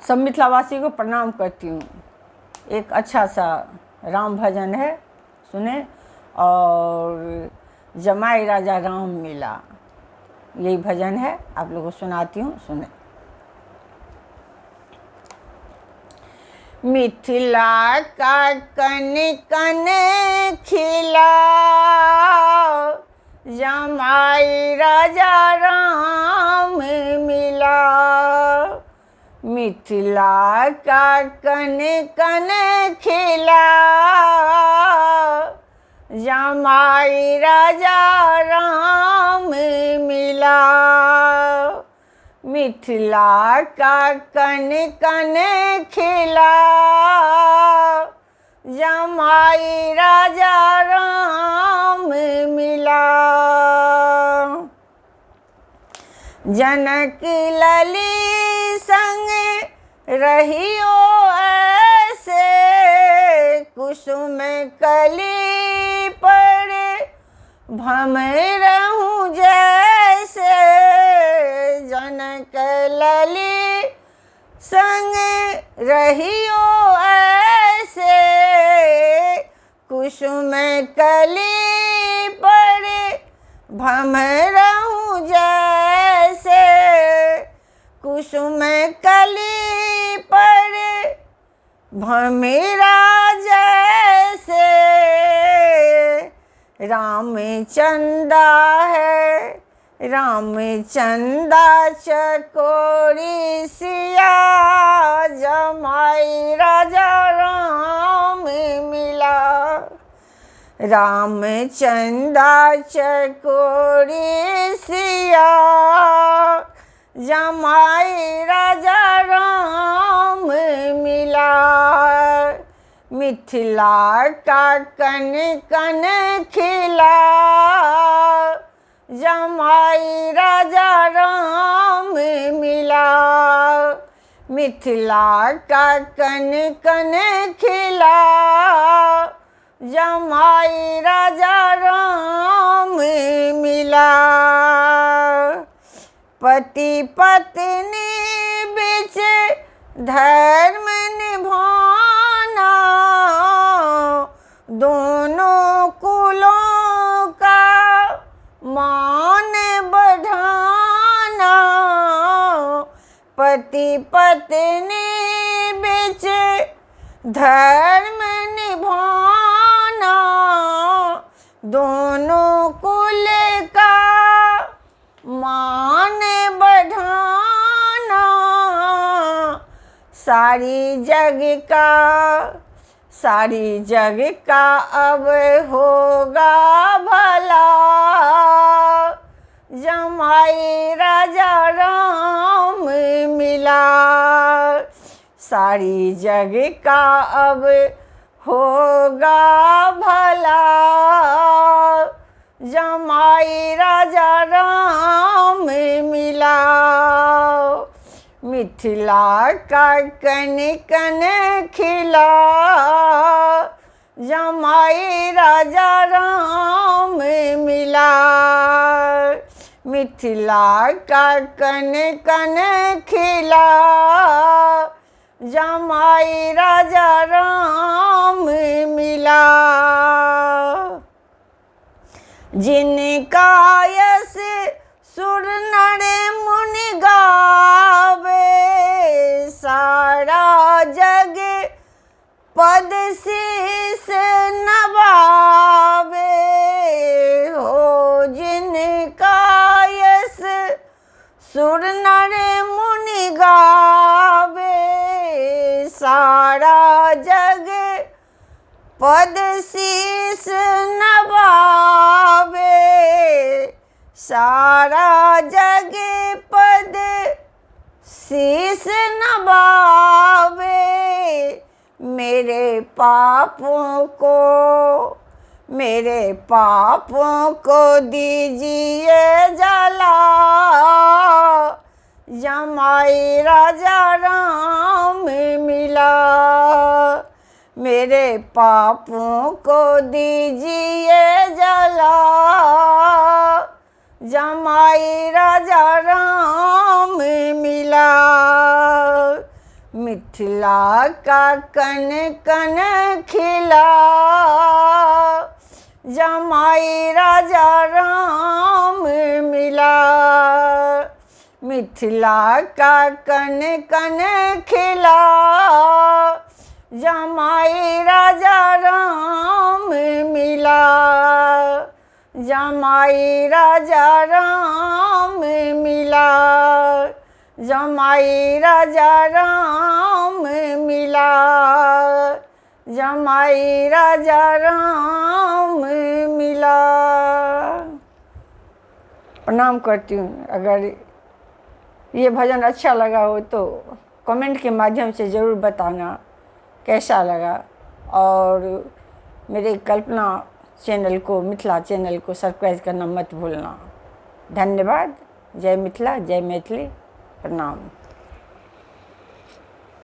सब मिथिलावासी को प्रणाम करती हूँ। एक अच्छा सा राम भजन है, सुने। और जमाई राजा राम मिला, यही भजन है, आप लोगों को सुनाती हूँ, सुने। मिथिला का कन कन खिला, जमाई राजा राम मिला। मिथिला का कन कन खिला, जमाई राजा राम मिला। मिथिला का कन कन खिला, जमाई राजा राम मिला। जनक लली संग रहियो ऐसे, कुसुम कली पर भमरहूँ जैसे। जनक लली संग रहियो ऐसे, कुसुम कली पर भमरहूँ जैसे। कुसुम कली पर भमरा जैसे, रामचंदा है रामचंदा चकोरी सिया, जमाई राजा राम मिला। रामचंदा चकोरी सिया, जमाई राजा राम मिला। मिथिला का कन कन खिला, जमाई राजा राम मिला। मिथिला का कन कन खिला, जमाई राजा राम मिला। पति पत्नी बीच धर्म निभाना, दोनों कुलों का मान बढ़ाना। पति पत्नी बीच धर्म निभाना, दोनों कुल का मान बढ़ाना। सारी जग का अब होगा भला, जमाई राजा राम मिला। सारी जग का अब होगा भला, जमाई राजा राम मिला। मिथिला का कन कन खिला, जमाई राजा राम मिला। मिथिला का कन कन खिला, जमाई राजा राम मिला। जिनका यश सुर नर मुनि गावे, सारा जग पद शीस नवावे। हो जिनका यश सुर नर मुनि गावे, सारा जग पद शीस नवावे। सारा जग पद शीस नवावे। मेरे पापों को दीजिए जला, जमाई राजा राम मिला। मेरे पापों को दीजिए जला, जमाई राजा राम मिला। मिथिला का कन कन खिला, जमाई राजा राम मिला। मिथिला का कन कन खिला, जमाई राजा राम मिला। जमाई राजा राम मिला, जमाई राजा राम मिला, जमाई राजा राम मिला। प्रणाम करती हूँ। अगर ये भजन अच्छा लगा हो तो कमेंट के माध्यम से ज़रूर बताना कैसा लगा, और मेरे कल्पना चैनल को, मिथिला चैनल को सब्सक्राइब करना मत भूलना। धन्यवाद। जय मिथिला, जय मैथिली। प्रणाम।